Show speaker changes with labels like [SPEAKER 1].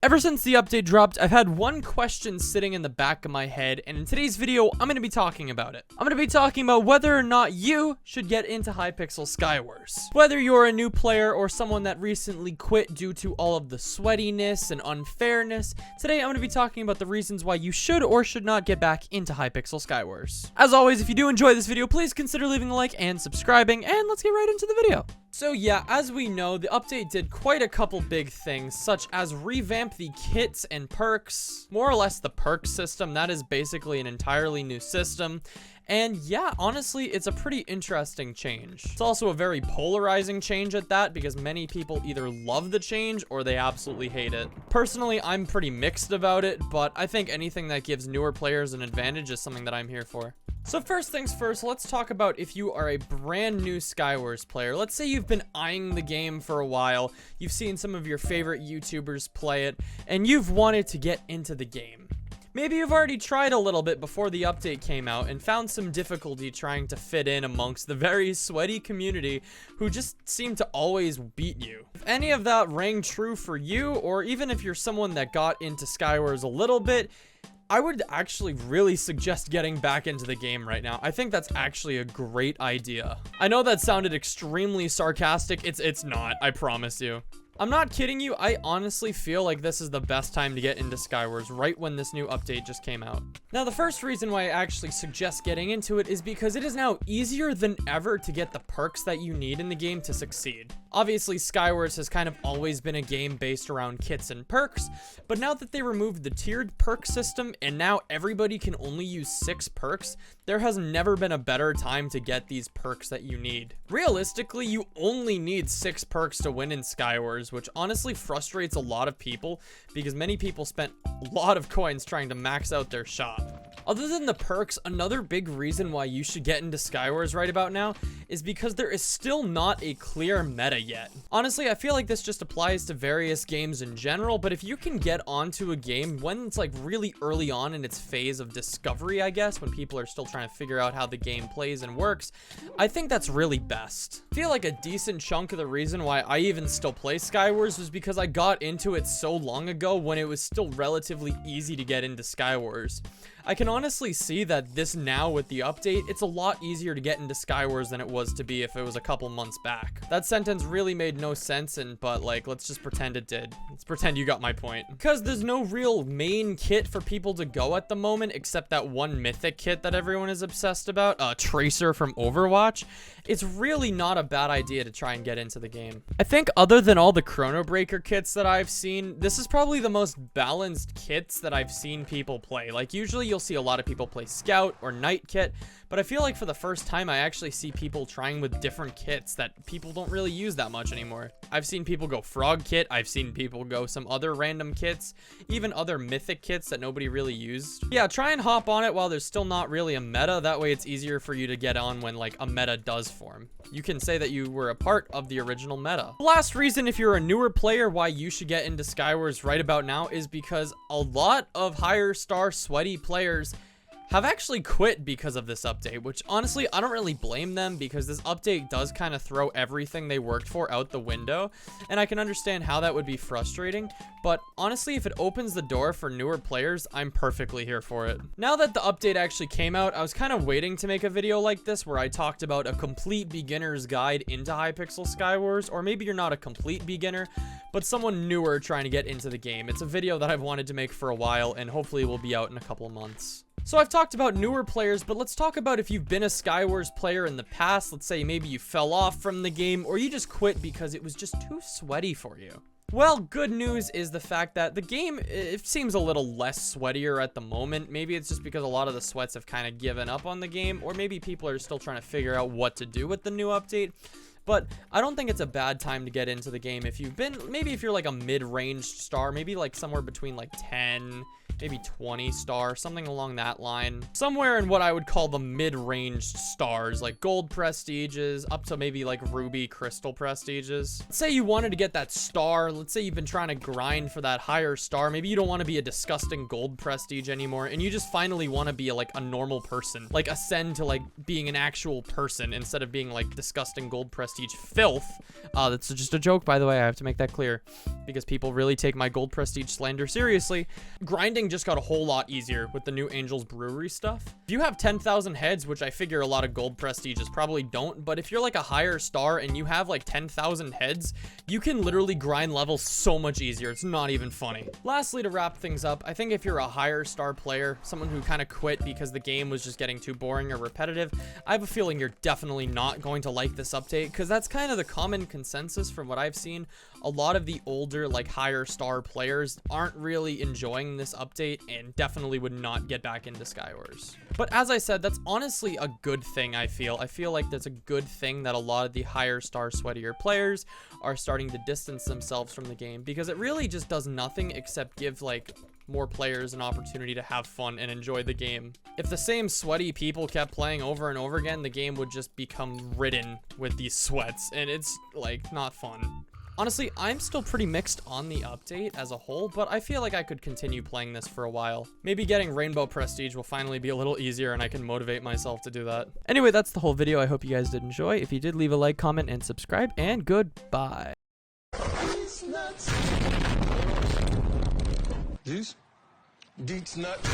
[SPEAKER 1] Ever since the update dropped, I've had one question sitting in the back of my head, and in today's video, I'm going to be talking about it. I'm going to be talking about whether or not you should get into Hypixel Skywars. Whether you're a new player or someone that recently quit due to all of the sweatiness and unfairness, today I'm going to be talking about the reasons why you should or should not get back into Hypixel Skywars. As always, if you do enjoy this video, please consider leaving a like and subscribing, and let's get right into the video. So yeah, as we know, the update did quite a couple big things, such as revamp the kits and perks, more or less the perk system. That is basically an entirely new system. And yeah, honestly, it's a pretty interesting change. It's also a very polarizing change at that, because many people either love the change or they absolutely hate it. Personally, I'm pretty mixed about it, but I think anything that gives newer players an advantage is something that I'm here for. So first things first, let's talk about if you are a brand new Skywars player. Let's say you've been eyeing the game for a while, you've seen some of your favorite YouTubers play it, and you've wanted to get into the game. Maybe you've already tried a little bit before the update came out and found some difficulty trying to fit in amongst the very sweaty community who just seem to always beat you. If any of that rang true for you, or even if you're someone that got into Skywars a little bit, I would actually really suggest getting back into the game right now. I think that's actually a great idea. I know that sounded extremely sarcastic. It's not, I promise you. I'm not kidding you. I honestly feel like this is the best time to get into Skywars, right when this new update just came out. Now, the first reason why I actually suggest getting into it is because it is now easier than ever to get the perks that you need in the game to succeed. Obviously, Skywars has kind of always been a game based around kits and perks, but now that they removed the tiered perk system and now everybody can only use 6 perks, there has never been a better time to get these perks that you need. Realistically, you only need 6 perks to win in Skywars, which honestly frustrates a lot of people because many people spent a lot of coins trying to max out their shop. Other than the perks, another big reason why you should get into Skywars right about now is because there is still not a clear meta yet. Honestly, I feel like this just applies to various games in general, but if you can get onto a game when it's like really early on in its phase of discovery, I guess, when people are still trying to figure out how the game plays and works, I think that's really best. I feel like a decent chunk of the reason why I even still play Skywars was because I got into it so long ago when it was still relatively easy to get into Skywars. I can honestly see that this now with the update, it's a lot easier to get into Skywars than it was to be if it was a couple months back. That sentence really made no sense, but like, let's just pretend it did. Let's pretend you got my point. Because there's no real main kit for people to go at the moment, except that one mythic kit that everyone is obsessed about, Tracer from Overwatch. It's really not a bad idea to try and get into the game. I think other than all the Chrono Breaker kits that I've seen, this is probably the most balanced kits that I've seen people play. Like, usually you'll see a lot of people play Scout or Knight kit, but I feel like for the first time I actually see people trying with different kits that people don't really use that much anymore. I've seen people go Frog kit, I've seen people go some other random kits, even other mythic kits that nobody really used. Yeah, try and hop on it while there's still not really a meta. That way it's easier for you to get on when like a meta does form. You can say that you were a part of the original meta. The last reason, if you're a newer player, why you should get into Skywars right about now is because a lot of higher star sweaty players have actually quit because of this update, which honestly, I don't really blame them because this update does kind of throw everything they worked for out the window, and I can understand how that would be frustrating, but honestly, if it opens the door for newer players, I'm perfectly here for it. Now that the update actually came out, I was kind of waiting to make a video like this where I talked about a complete beginner's guide into Hypixel Skywars, or maybe you're not a complete beginner, but someone newer trying to get into the game. It's a video that I've wanted to make for a while, and hopefully will be out in a couple of months. So I've talked about newer players, but let's talk about if you've been a Skywars player in the past. Let's say maybe you fell off from the game or you just quit because it was just too sweaty for you. Well, good news is the fact that the game, it seems a little less sweatier at the moment. Maybe it's just because a lot of the sweats have kind of given up on the game, or maybe people are still trying to figure out what to do with the new update. But I don't think it's a bad time to get into the game if you've been, maybe if you're like a mid-range star, maybe like somewhere between like 10 maybe 20 star, something along that line. Somewhere in what I would call the mid-ranged stars, like gold prestiges up to maybe like ruby crystal prestiges. Let's say you wanted to get that star. Let's say you've been trying to grind for that higher star. Maybe you don't want to be a disgusting gold prestige anymore, and you just finally want to be like a normal person, like ascend to like being an actual person instead of being like disgusting gold prestige filth. That's just a joke, by the way. I have to make that clear because people really take my gold prestige slander seriously. Grinding just got a whole lot easier with the new Angel's Brewery stuff. If you have 10,000 heads, which I figure a lot of gold prestiges probably don't, but if you're like a higher star and you have like 10,000 heads, you can literally grind levels so much easier. It's not even funny. Lastly, to wrap things up, I think if you're a higher star player, someone who kind of quit because the game was just getting too boring or repetitive, I have a feeling you're definitely not going to like this update, because that's kind of the common consensus from what I've seen. A lot of the older, like higher star players aren't really enjoying this update and definitely would not get back into Skywars. But as I said, that's honestly a good thing. I feel like that's a good thing that a lot of the higher star sweatier players are starting to distance themselves from the game, because it really just does nothing except give like more players an opportunity to have fun and enjoy the game. If the same sweaty people kept playing over and over again, the game would just become ridden with these sweats, and it's like not fun. Honestly, I'm still pretty mixed on the update as a whole, but I feel like I could continue playing this for a while. Maybe getting Rainbow Prestige will finally be a little easier and I can motivate myself to do that. Anyway, that's the whole video. I hope you guys did enjoy. If you did, leave a like, comment, and subscribe, and goodbye.
[SPEAKER 2] These? Deets nuts.